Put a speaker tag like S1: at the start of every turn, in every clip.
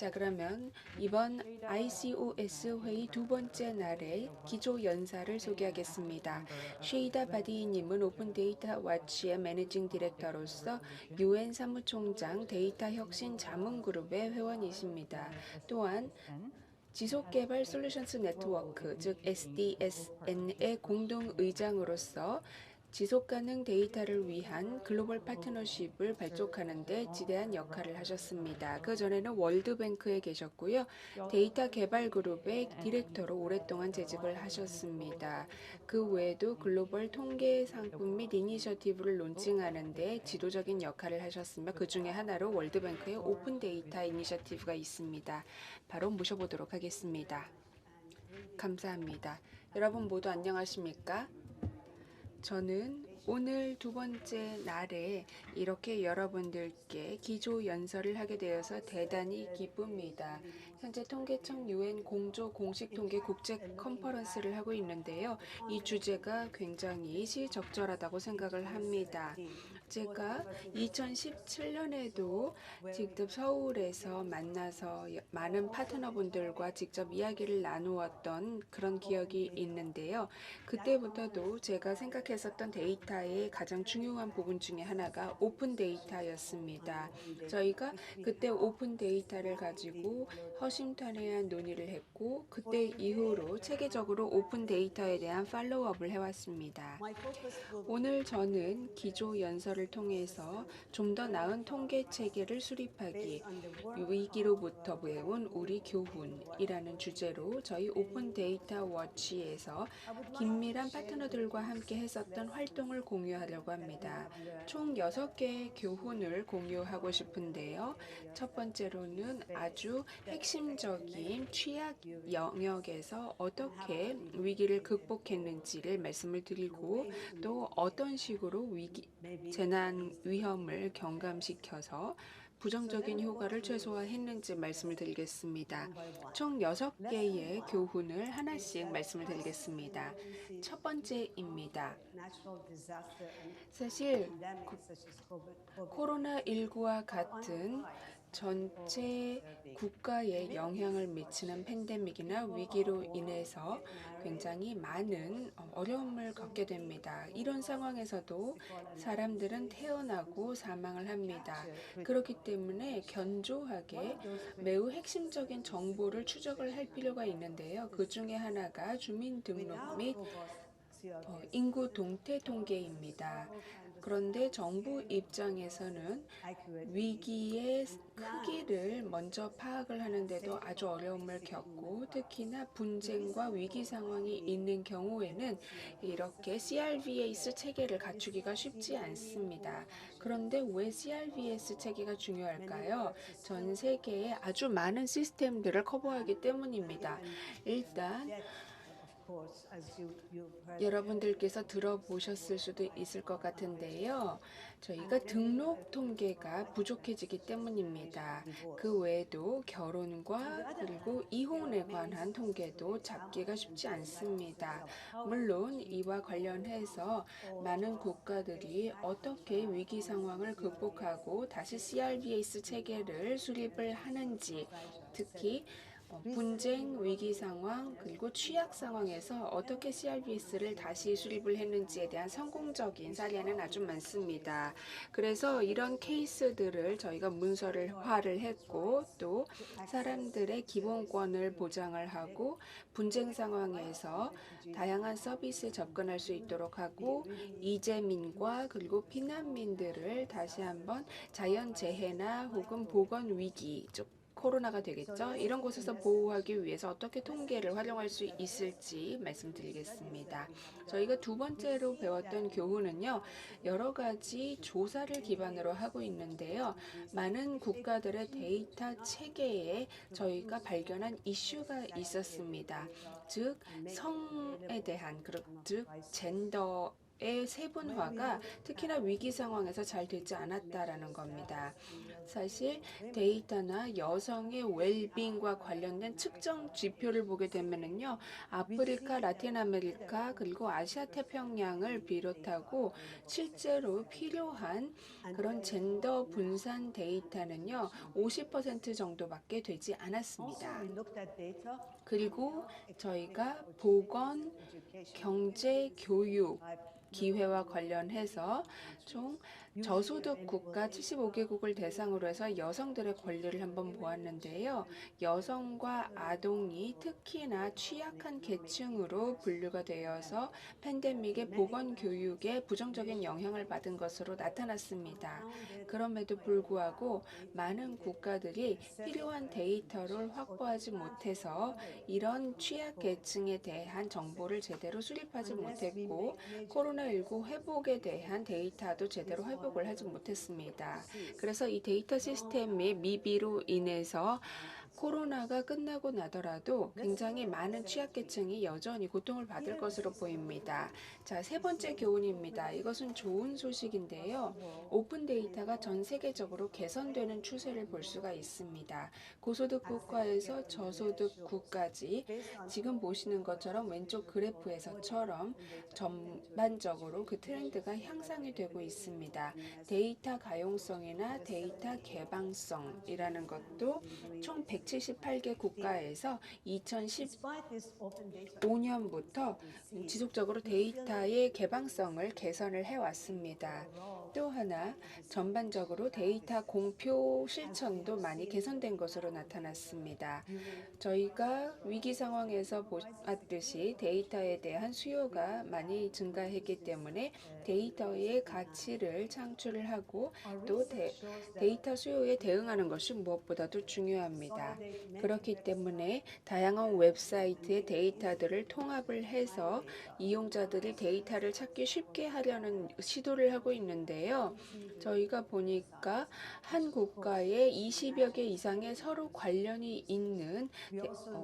S1: 자, 그러면 이번 ICOS 회의 두 번째 날의 기조 연사를 소개하겠습니다. 쉐이다 바디님은 오픈 데이터 와치의 매니징 디렉터로서 UN 사무총장 데이터 혁신 자문그룹의 회원이십니다. 또한 지속개발 솔루션스 네트워크, 즉 SDSN의 공동의장으로서 지속가능 데이터를 위한 글로벌 파트너십을 발족하는 데 지대한 역할을 하셨습니다. 그 전에는 월드뱅크에 계셨고요. 데이터 개발 그룹의 디렉터로 오랫동안 재직을 하셨습니다. 그 외에도 글로벌 통계 상품 및 이니셔티브를 론칭하는 데 지도적인 역할을 하셨으며 그 중에 하나로 월드뱅크의 오픈 데이터 이니셔티브가 있습니다. 바로 모셔보도록 하겠습니다. 감사합니다. 여러분 모두 안녕하십니까? 저는 오늘 두 번째 날에 이렇게 여러분들께 기조 연설을 하게 되어서 대단히 기쁩니다. 현재 통계청 UN 공조 공식 통계 국제 컨퍼런스를 하고 있는데요. 이 주제가 굉장히 시적절하다고 생각을 합니다. 제가 2017년에도 직접 서울에서 만나서 많은 파트너분들과 직접 이야기를 나누었던 그런 기억이 있는데요. 그때부터도 제가 생각했었던 데이터의 가장 중요한 부분 중에 하나가 오픈 데이터였습니다. 저희가 그때 오픈 데이터를 가지고 허심탄회한 논의를 했고 그때 이후로 체계적으로 오픈 데이터에 대한 팔로우업을 해왔습니다. 오늘 저는 기조 연설을 통해서 좀 더 나은 통계 체계를 수립하기, 위기로부터 배운 우리 교훈이라는 주제로 저희 오픈 데이터 워치에서 긴밀한 파트너들과 함께 했었던 활동을 공유하려고 합니다. 총 6개의 교훈을 공유하고 싶은데요. 첫 번째로는 아주 핵심적인 취약 영역에서 어떻게 위기를 극복했는지를 말씀을 드리고 또 어떤 식으로 재난 위험을 경감시켜서 부정적인 효과를 최소화했는지 말씀을 드리겠습니다. 총 6개의 교훈을 하나씩 말씀을 드리겠습니다. 첫 번째입니다. 사실 코로나19와 같은 전체 국가에 영향을 미치는 팬데믹이나 위기로 인해서 굉장히 많은 어려움을 겪게 됩니다. 이런 상황에서도 사람들은 태어나고 사망을 합니다. 그렇기 때문에 견조하게 매우 핵심적인 정보를 추적을 할 필요가 있는데요. 그 중에 하나가 주민등록 및 인구 동태 통계입니다. 그런데 정부 입장에서는 위기의 크기를 먼저 파악을 하는데도 아주 어려움을 겪고 특히나 분쟁과 위기 상황이 있는 경우에는 이렇게 CRVS 체계를 갖추기가 쉽지 않습니다. 그런데 왜 CRVS 체계가 중요할까요? 전 세계에 아주 많은 시스템들을 커버하기 때문입니다. 일단 여러분들께서 들어보셨을 수도 있을 것 같은데요. 저희가 등록 통계가 부족해지기 때문입니다. 그 외에도 결혼과 그리고 이혼에 관한 통계도 잡기가 쉽지 않습니다. 물론 이와 관련해서 많은 국가들이 어떻게 위기 상황을 극복하고 다시 CRBS 체계를 수립을 하는지, 특히 분쟁, 위기 상황, 그리고 취약 상황에서 어떻게 CRBS를 다시 수립을 했는지에 대한 성공적인 사례는 아주 많습니다. 그래서 이런 케이스들을 저희가 문서화를 했고 또 사람들의 기본권을 보장을 하고 분쟁 상황에서 다양한 서비스에 접근할 수 있도록 하고 이재민과 그리고 피난민들을 다시 한번 자연재해나 혹은 보건위기, 코로나가 되겠죠. 이런 곳에서 보호하기 위해서 어떻게 통계를 활용할 수 있을지 말씀드리겠습니다. 저희가 두 번째로 배웠던 교훈은요. 여러 가지 조사를 기반으로 하고 있는데요. 많은 국가들의 데이터 체계에 저희가 발견한 이슈가 있었습니다. 즉 성에 대한 즉 젠더 의 세분화가 특히나 위기 상황에서 잘 되지 않았다라는 겁니다. 사실 데이터나 여성의 웰빙과 관련된 측정 지표를 보게 되면은요, 아프리카, 라틴 아메리카, 그리고 아시아 태평양을 비롯하고 실제로 필요한 그런 젠더 분산 데이터는요, 50% 정도밖에 되지 않았습니다. 그리고 저희가 보건, 경제, 교육, 기회와 관련해서 총 저소득 국가 75개국을 대상으로 해서 여성들의 권리를 한번 보았는데요. 여성과 아동이 특히나 취약한 계층으로 분류가 되어서 팬데믹의 보건 교육에 부정적인 영향을 받은 것으로 나타났습니다. 그럼에도 불구하고 많은 국가들이 필요한 데이터를 확보하지 못해서 이런 취약 계층에 대한 정보를 제대로 수립하지 못했고 코로나19 회복에 대한 데이터도 제대로 회복을 하지 못했습니다. 그래서 이 데이터 시스템의 미비로 인해서 코로나가 끝나고 나더라도 굉장히 많은 취약계층이 여전히 고통을 받을 것으로 보입니다. 자, 세 번째 교훈입니다. 이것은 좋은 소식인데요. 오픈 데이터가 전 세계적으로 개선되는 추세를 볼 수가 있습니다. 고소득 국가에서 저소득 국까지 지금 보시는 것처럼 왼쪽 그래프에서처럼 전반적으로 그 트렌드가 향상이 되고 있습니다. 데이터 가용성이나 데이터 개방성이라는 것도 총 178개 국가에서 2015년부터 지속적으로 데이터의 개방성을 개선을 해왔습니다. 또 하나, 전반적으로 데이터 공표 실천도 많이 개선된 것으로 나타났습니다. 저희가 위기 상황에서 보았듯이 데이터에 대한 수요가 많이 증가했기 때문에 데이터의 가치를 창출을 하고 또 데이터 수요에 대응하는 것이 무엇보다도 중요합니다. 그렇기 때문에 다양한 웹사이트의 데이터들을 통합을 해서 이용자들이 데이터를 찾기 쉽게 하려는 시도를 하고 있는데요. 저희가 보니까 한 국가에 20여 개 이상의 서로 관련이 있는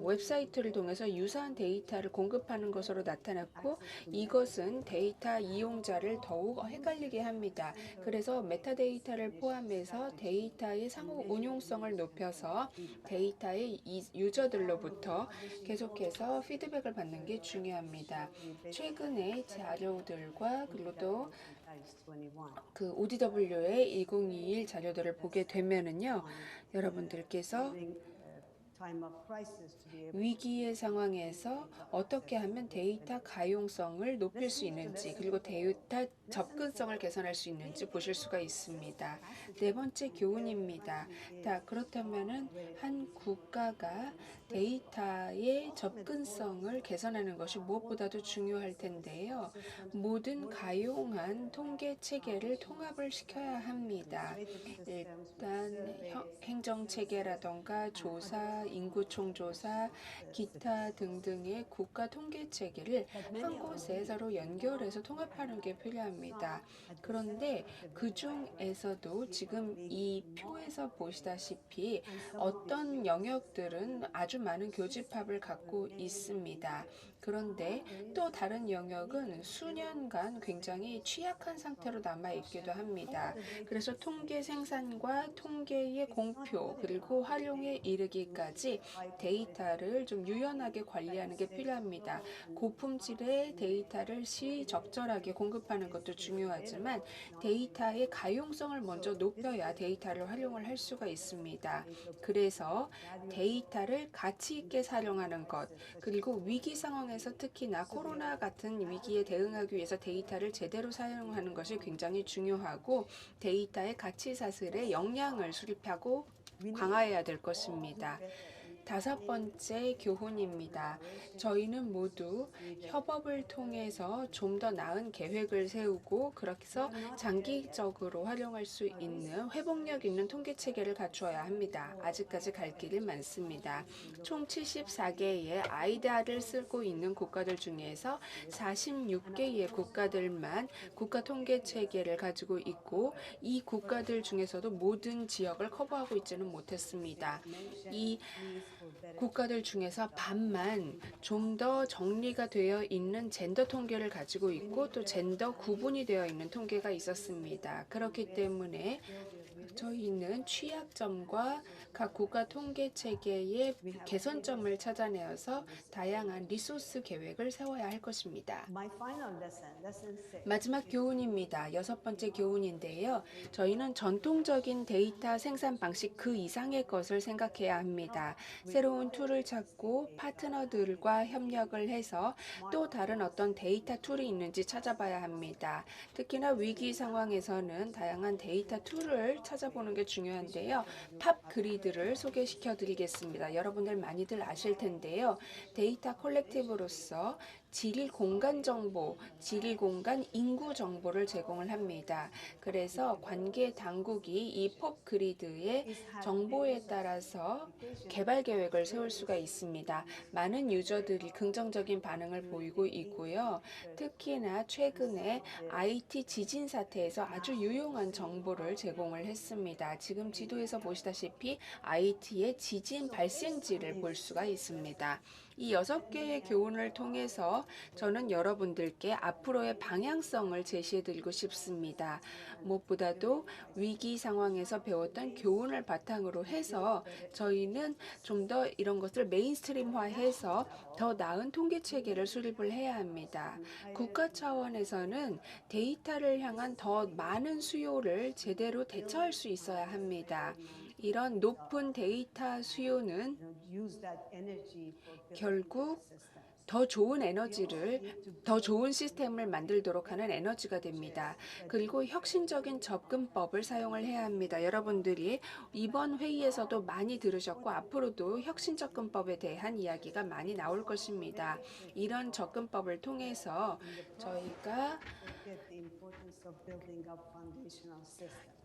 S1: 웹사이트를 통해서 유사한 데이터를 공급하는 것으로 나타났고 이것은 데이터 이용자를 더욱 헷갈리게 합니다. 그래서 메타데이터를 포함해서 데이터의 상호 운용성을 높여서 데이터의 유저들로부터 계속해서 피드백을 받는 게 중요합니다. 최근에 자료들과 그리고 또 그 ODW의 2021 자료들을 보게 되면은요, 여러분들께서 위기의 상황에서 어떻게 하면 데이터 가용성을 높일 수 있는지 그리고 데이터 접근성을 개선할 수 있는지 보실 수가 있습니다. 네 번째 교훈입니다. 그렇다면은 한 국가가 데이터의 접근성을 개선하는 것이 무엇보다도 중요할 텐데요. 모든 가용한 통계 체계를 통합을 시켜야 합니다. 일단 행정 체계라던가 조사, 인구 총조사, 기타 등등의 국가 통계 체계를 한 곳에 서로 연결해서 통합하는 게 필요합니다. 그런데 그 중에서도 지금 이 표에서 보시다시피 어떤 영역들은 아주 많은 교집합을 갖고 있습니다. 그런데 또 다른 영역은 수년간 굉장히 취약한 상태로 남아있기도 합니다. 그래서 통계 생산과 통계의 공표 그리고 활용에 이르기까지 데이터를 좀 유연하게 관리하는 게 필요합니다. 고품질의 데이터를 시적절하게 공급하는 것도 중요하지만 데이터의 가용성을 먼저 높여야 데이터를 활용을 할 수가 있습니다. 그래서 데이터를 가치 있게 사용하는 것 그리고 위기 상황에서 특히나 코로나 같은 위기에 대응하기 위해서 데이터를 제대로 사용하는 것이 굉장히 중요하고 데이터의 가치 사슬에 역량을 수립하고 강화해야 될 것입니다. 다섯 번째 교훈입니다. 저희는 모두 협업을 통해서 좀 더 나은 계획을 세우고 그래서 장기적으로 활용할 수 있는 회복력 있는 통계 체계를 갖추어야 합니다. 아직까지 갈 길이 많습니다. 총 74개의 아이디아를 쓰고 있는 국가들 중에서 46개의 국가들만 국가 통계 체계를 가지고 있고 이 국가들 중에서도 모든 지역을 커버하고 있지는 못했습니다. 이 국가들 중에서 반만 좀 더 정리가 되어 있는 젠더 통계를 가지고 있고 또 젠더 구분이 되어 있는 통계가 있었습니다. 그렇기 때문에 저희는 취약점과 각 국가 통계 체계의 개선점을 찾아내어서 다양한 리소스 계획을 세워야 할 것입니다. 마지막 교훈입니다. 6번째 교훈인데요. 저희는 전통적인 데이터 생산 방식 그 이상의 것을 생각해야 합니다. 새로운 툴을 찾고 파트너들과 협력을 해서 또 다른 어떤 데이터 툴이 있는지 찾아봐야 합니다. 특히나 위기 상황에서는 다양한 데이터 툴을 찾아보는 게 중요한데요. 팝 그리드를 소개시켜 드리겠습니다. 여러분들 많이들 아실 텐데요. 데이터 컬렉티브로서 지리 공간 정보, 지리 공간 인구 정보를 제공을 합니다. 그래서 관계 당국이 이 팝 그리드의 정보에 따라서 개발 계획을 세울 수가 있습니다. 많은 유저들이 긍정적인 반응을 보이고 있고요. 특히나 최근에 IT 지진 사태에서 아주 유용한 정보를 제공을 했습니다. 지금 지도에서 보시다시피 IT의 지진 발생지를 볼 수가 있습니다. 이 6개의 교훈을 통해서 저는 여러분들께 앞으로의 방향성을 제시해 드리고 싶습니다. 무엇보다도 위기 상황에서 배웠던 교훈을 바탕으로 해서 저희는 좀 더 이런 것을 메인스트림화해서 더 나은 통계 체계를 수립을 해야 합니다. 국가 차원에서는 데이터를 향한 더 많은 수요를 제대로 대처할 수 있어야 합니다. 이런 높은 데이터 수요는 결국 더 좋은 에너지를, 더 좋은 시스템을 만들도록 하는 에너지가 됩니다. 그리고 혁신적인 접근법을 사용을 해야 합니다. 여러분들이 이번 회의에서도 많이 들으셨고 앞으로도 혁신 접근법에 대한 이야기가 많이 나올 것입니다. 이런 접근법을 통해서 저희가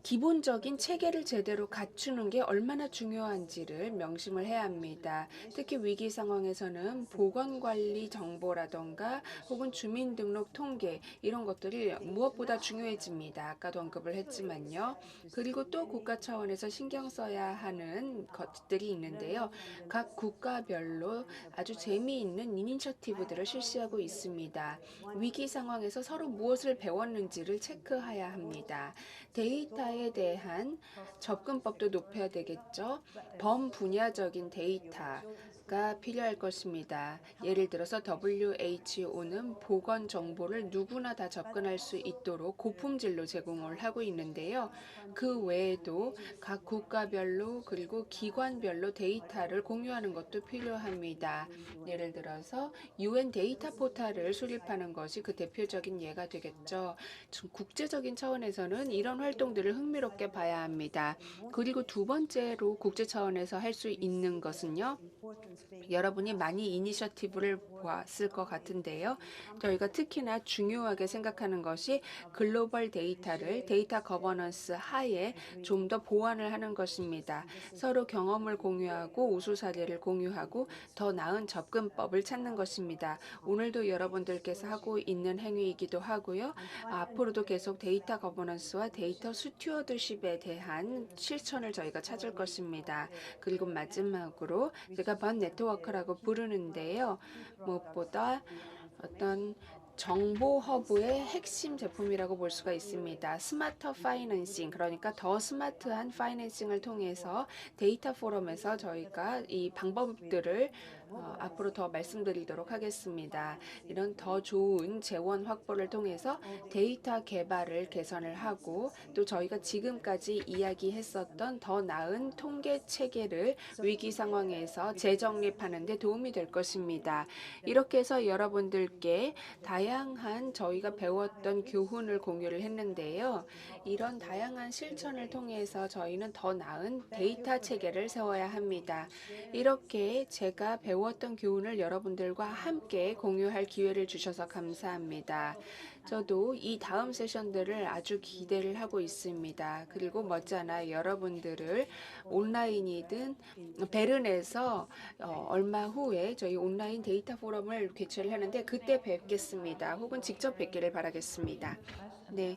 S1: 기본적인 체계를 제대로 갖추는 게 얼마나 중요한지를 명심을 해야 합니다. 특히 위기 상황에서는 보건관리 정보라던가 혹은 주민등록 통계 이런 것들이 무엇보다 중요해집니다. 아까도 언급을 했지만요. 그리고 또 국가 차원에서 신경 써야 하는 것들이 있는데요. 각 국가별로 아주 재미있는 이니셔티브들을 실시하고 있습니다. 위기 상황에서 서로 무엇을 배웠는지를 체크해야 합니다. 데이터에 대한 접근법도 높여야 되겠죠. 범분야적인 데이터가 필요할 것입니다. 예를 들어서 WHO는 보건 정보를 누구나 다 접근할 수 있도록 고품질로 제공을 하고 있는데요. 그 외에도 각 국가별로 그리고 기관별로 데이터를 공유하는 것도 필요합니다. 예를 들어서 UN 데이터 포탈을 수립하는 것이 그 대표적인 예가 되겠죠. 국제적인 차원에서는 이런 활동들을 흥미롭게 봐야 합니다. 그리고 두 번째로 국제 차원에서 할 수 있는 것은요. 여러분이 많이 이니셔티브를 보았을 것 같은데요. 저희가 특히나 중요하게 생각하는 것이 글로벌 데이터를 데이터 거버넌스 하에 좀 더 보완을 하는 것입니다. 서로 경험을 공유하고 우수 사례를 공유하고 더 나은 접근법을 찾는 것입니다. 오늘도 여러분들께서 하고 있는 행위이기도 하고요. 앞으로도 계속 데이터 거버넌스와 데이터 스튜어드십에 대한 실천을 저희가 찾을 것입니다. 그리고 마지막으로 제가 번 네트워크라고 부르는데요. 무엇보다 어떤 정보 허브의 핵심 제품이라고 볼 수가 있습니다. 스마터 파이낸싱, 그러니까 더 스마트한 파이낸싱을 통해서 데이터 포럼에서 저희가 이 방법들을 앞으로 더 말씀드리도록 하겠습니다. 이런 더 좋은 재원 확보를 통해서 데이터 개발을 개선을 하고 또 저희가 지금까지 이야기했었던 더 나은 통계 체계를 위기 상황에서 재정립하는 데 도움이 될 것입니다. 이렇게 해서 여러분들께 다양한 저희가 배웠던 교훈을 공유를 했는데요. 이런 다양한 실천을 통해서 저희는 더 나은 데이터 체계를 세워야 합니다. 이렇게 제가 배웠던 교훈을 여러분들과 함께 공유할 기회를 주셔서 감사합니다. 저도 이 다음 세션들을 아주 기대를 하고 있습니다. 그리고 머지않아 여러분들을 온라인이든 베른에서 얼마 후에 저희 온라인 데이터 포럼을 개최를 하는데 그때 뵙겠습니다. 혹은 직접 뵙기를 바라겠습니다. 네.